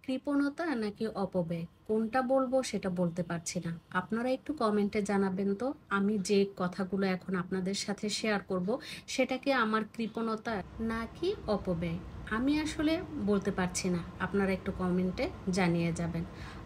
কৃপণতা নাকি অপব্যয় কোনটা বলবো সেটা বলতে পারছি না। আপনারা একটু কমেন্টে জানাবেন তো আমি যে কথাগুলো এখন আপনাদের সাথে শেয়ার করব সেটা কি আমার কৃপণতা নাকি অপব্যয়? আমি আসলে বলতে পারছি না। আপনারা একটু কমেন্টে জানিয়ে যাবেন।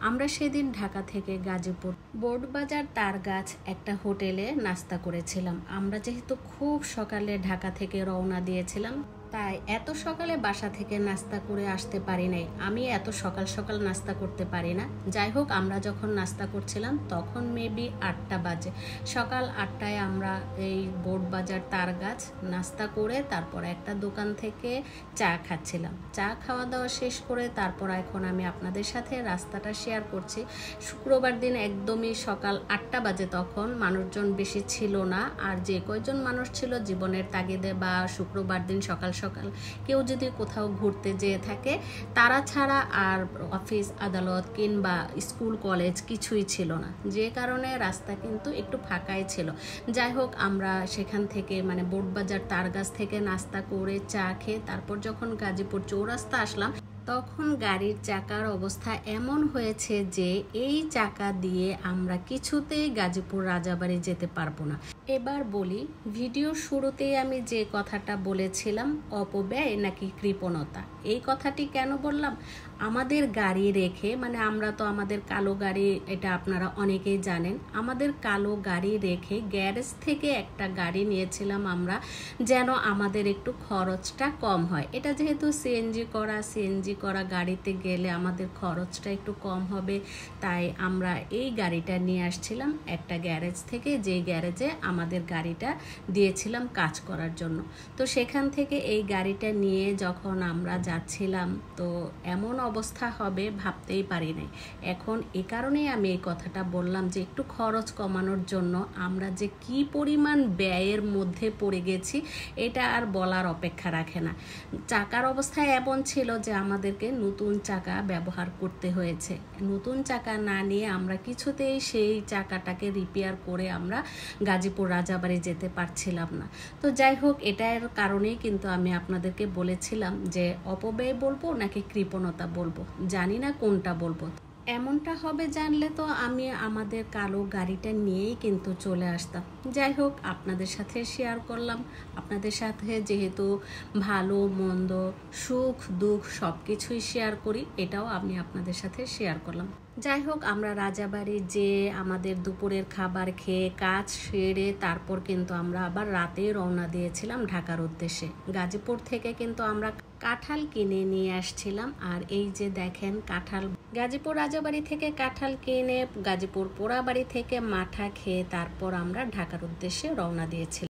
আমরা সেদিন ঢাকা থেকে গাজীপুর বোর্ডবাজার তারগাছ একটা হোটেলে নাস্তা করেছিলাম। আমরা যেহেতু খুব সকালে ঢাকা থেকে রওনা দিয়েছিলাম, তাই এত সকালে বাসা থেকে নাস্তা করে আসতে পারি নাই। আমি এত সকাল সকাল নাস্তা করতে পারি না। যাই হোক, আমরা যখন নাস্তা করছিলাম তখন মেবি 8টা বাজে। সকাল 8টায় আমরা এই বোর্ডবাজার তারগাছ নাস্তা করে তারপর একটা দোকান থেকে চা খাচ্ছিলাম। চা খাওয়া দাওয়া শেষ করে তারপর এখন আমি আপনাদের সাথে রাস্তাটা শেয়ার করছি। শুক্রবার দিন একদমই সকাল 8টা বাজে, তখন মানুষজন বেশি ছিল না। আর যে কয়জন মানুষ ছিল জীবনের তাগিদে বা শুক্রবার দিন সকাল সকাল কেউ যদি কোথাও ঘুরতে যেয়ে থাকে, তারা ছাড়া আর অফিস আদালত কিংবা স্কুল কলেজ কিছুই ছিল না, যে কারণে রাস্তা কিন্তু একটু ফাঁকাই ছিল। যাই হোক, আমরা সেখান থেকে মানে বোর্ডবাজার তারগাছ থেকে নাস্তা করে চা খেয়ে তারপর যখন গাজীপুর চৌরাস্তা আসলাম, তখন গাড়ির চাকার অবস্থা এমন হয়েছে যে এই চাকা দিয়ে আমরা কিছুতেই গাজীপুর রাজাবাড়ি যেতে পারবো না। এবার বলি, ভিডিওর শুরুতেই আমি যে কথাটা বলেছিলাম অপব্যয় নাকি কৃপণতা, এই কথাটি কেন বললাম? আমাদের গাড়ি রেখে, মানে আমরা তো আমাদের কালো গাড়ি, এটা আপনারা অনেকেই জানেন, আমাদের কালো গাড়ি রেখে গ্যারেজ থেকে একটা গাড়ি নিয়েছিলাম আমরা, যেন আমাদের একটু খরচটা কম হয়। এটা যেহেতু সিএনজি করা গাড়িতে গেলে আমাদের খরচটা একটু কম হবে, তাই আমরা এই গাড়িটা নিয়ে আসছিলাম একটা গ্যারেজ থেকে, যে গ্যারেজে আমাদের গাড়িটা দিয়েছিলাম কাজ করার জন্য। তো সেখান থেকে এই গাড়িটা নিয়ে যখন আমরা যাচ্ছিলাম, তো এমন অবস্থা হবে ভাবতেই পারি নাই। এখন এ কারণেই আমি এই কথাটা বললাম যে একটু খরচ কমানোর জন্য আমরা যে কি পরিমাণ ব্যয়ের মধ্যে পড়ে গেছি এটা আর বলার অপেক্ষা রাখে না। চাকার অবস্থা এমন ছিল যে আমাদেরকে নতুন চাকা ব্যবহার করতে হয়েছে। নতুন চাকা না নিয়ে আমরা কিছুতেই সেই চাকাটাকে রিপেয়ার করে আমরা গাজীপুর রাজাবাড়ি যেতে পারছিলাম না। তো যাই হোক, এটার কারণেই কিন্তু আমি আপনাদেরকে বলেছিলাম যে অপব্যয় বলবো নাকি কৃপণতা বলবো, জানি না কোনটা বলবো। এমনটা হবে জানলে তো আমি আমাদের কালো গাড়িটা নিয়েই কিন্তু চলে আসতাম। যাই হোক, আপনাদের সাথে শেয়ার করলাম। আপনাদের সাথে যেহেতু ভালো মন্দ সুখ দুঃখ সব কিছুই শেয়ার করি, এটাও আমি আপনাদের সাথে শেয়ার করলাম। যাই হোক, আমরা রাজাবাড়ি যে আমাদের দুপুরের খাবার খেয়ে কাজ সেরে তারপর কিন্তু আমরা আবার রাতে রওনা দিয়েছিলাম ঢাকার উদ্দেশ্যে। গাজীপুর থেকে কিন্তু আমরা কাঁঠাল কিনে নিয়ে আসছিলাম। আর এই যে দেখেন কাঁঠাল, গাজীপুর রাজাবাড়ি থেকে কাঁঠাল কিনে গাজীপুর পোড়াবাড়ি থেকে মাঠা খেয়ে তারপর আমরা ঢাকার উদ্দেশ্যে রওনা দিয়েছিলাম।